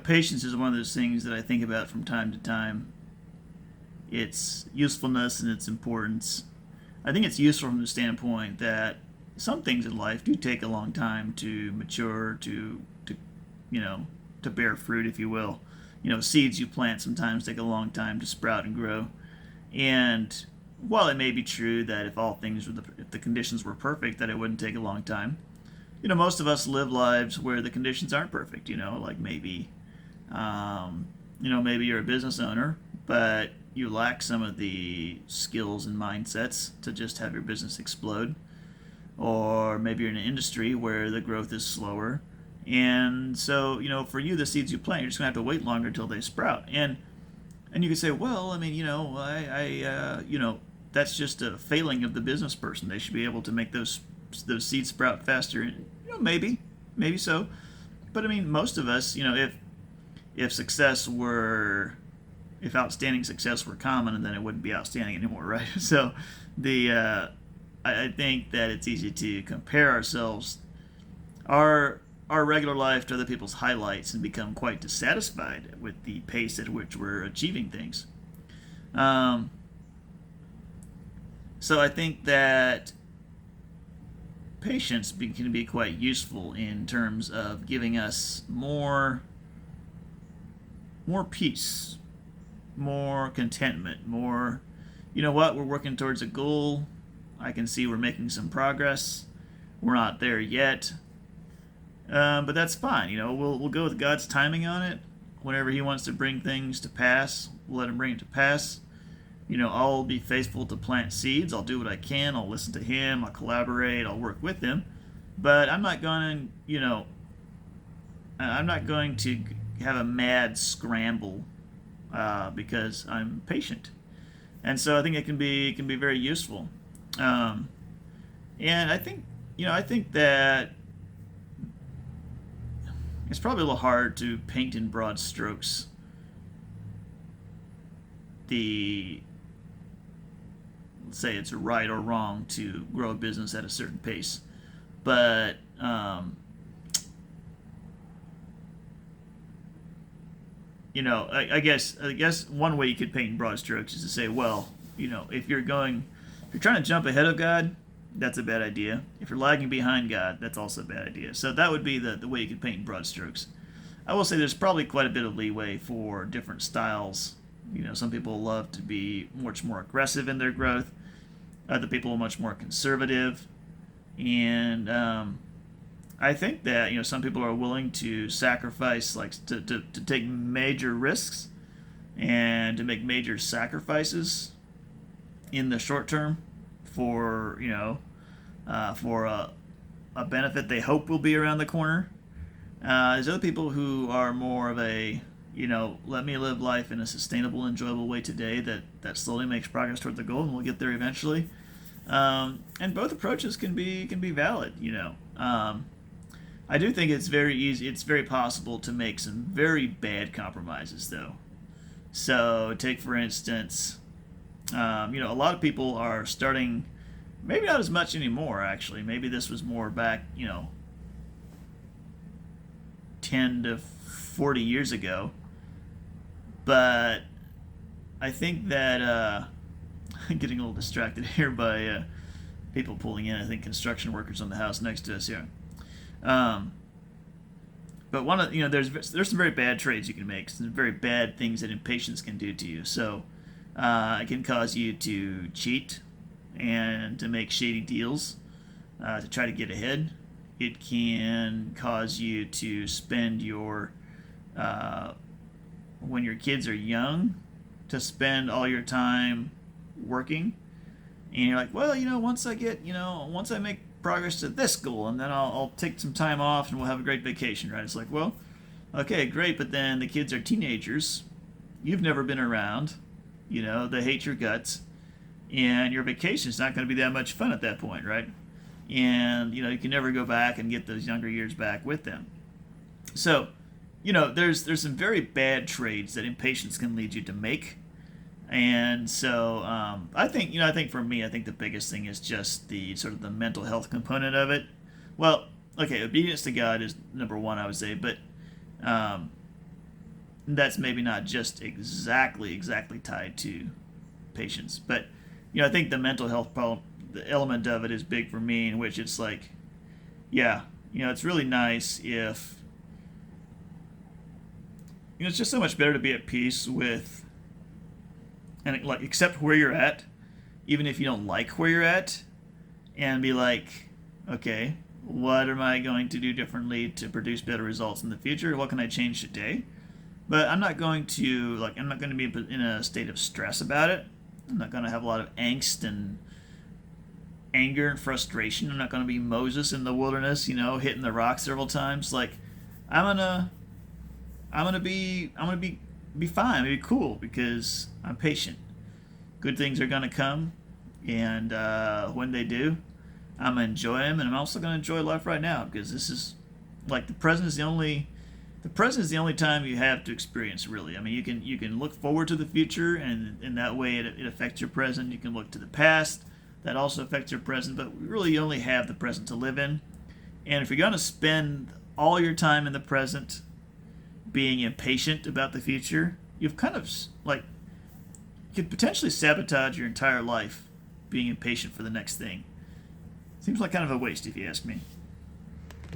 Patience is one of those things that I think about from time to time. Its usefulness and its importance. I think it's useful from the standpoint that some things in life do take a long time to mature, you know, to bear fruit, if you will. Seeds you plant sometimes take a long time to sprout and grow. And while it may be true that if the conditions were perfect, that it wouldn't take a long time. Most of us live lives where the conditions aren't perfect. Like maybe you're a business owner, but you lack some of the skills and mindsets to just have your business explode. Or maybe you're in an industry where the growth is slower. And so, for you, the seeds you plant, you're just going to have to wait longer until they sprout. And you could say, well, I mean, that's just a failing of the business person. They should be able to make those seeds sprout faster. And, maybe so. But I mean, most of us, if success were if outstanding success were common, then it wouldn't be outstanding anymore, right? So the I think that it's easy to compare our regular life to other people's highlights and become quite dissatisfied with the pace at which we're achieving things. Um, so I think that can be quite useful in terms of giving us more peace, more contentment, more, we're working towards a goal. I can see we're making some progress. We're not there yet, but that's fine. We'll go with God's timing on it. Whenever He wants to bring things to pass, we'll let Him bring it to pass. I'll be faithful to plant seeds. I'll do what I can. I'll listen to Him. I'll collaborate. I'll work with Him. But I'm not going to have a mad scramble because I'm patient. And so I think it can be very useful. Um, and I think that it's probably a little hard to paint in broad strokes the let's say it's right or wrong to grow a business at a certain pace. But I guess one way you could paint in broad strokes is to say, well, if you're trying to jump ahead of God, that's a bad idea. If you're lagging behind God, that's also a bad idea. So that would be the way you could paint in broad strokes. I will say there's probably quite a bit of leeway for different styles. Some people love to be much more aggressive in their growth. Other people are much more conservative. And I think that some people are willing to sacrifice, like to take major risks and to make major sacrifices in the short term for for a benefit they hope will be around the corner. There's other people who are more of a let me live life in a sustainable, enjoyable way today that slowly makes progress toward the goal, and we'll get there eventually. And both approaches can be valid. I do think it's very easy. It's very possible to make some very bad compromises, though. So, take for instance, a lot of people are starting. Maybe not as much anymore. Actually, maybe this was more back, 10 to 40 years ago. But I think that I'm getting a little distracted here by people pulling in. I think construction workers on the house next to us here. Um, but there's some very bad trades you can make, some very bad things that impatience can do to you. So it can cause you to cheat and to make shady deals to try to get ahead. It can cause you to spend uh, when your kids are young, to spend all your time working. And you're like, well, once I make progress to this goal, and then I'll take some time off and we'll have a great vacation, right? It's like, well, okay, great, but then the kids are teenagers. You've never been around. They hate your guts. And your vacation's not going to be that much fun at that point, right? And, you can never go back and get those younger years back with them. So, there's some very bad trades that impatience can lead you to make. And so I think for me, I think the biggest thing is just the sort of the mental health component of it. Well, okay, obedience to God is number one, I would say, but um, that's maybe not just exactly tied to patience, but I think the mental health problem, the element of it is big for me, in which it's like, yeah, it's really nice if it's just so much better to be at peace with and like accept where you're at, even if you don't like where you're at, and be like, okay, what am I going to do differently to produce better results in the future? What can I change today? But I'm not going to be in a state of stress about it. I'm not going to have a lot of angst and anger and frustration. I'm not going to be Moses in the wilderness, hitting the rock several times. Like, I'm gonna be fine, be cool, because I'm patient. Good things are gonna come, and when they do, I'm gonna enjoy them, and I'm also gonna enjoy life right now, because this is like the present is the only time you have to experience, really. I mean, you can look forward to the future, and in that way it affects your present. You can look to the past, that also affects your present, but really you only have the present to live in. And if you're going to spend all your time in the present being impatient about the future, you've kind of like you could potentially sabotage your entire life being impatient for the next thing. Seems like kind of a waste, if you ask me.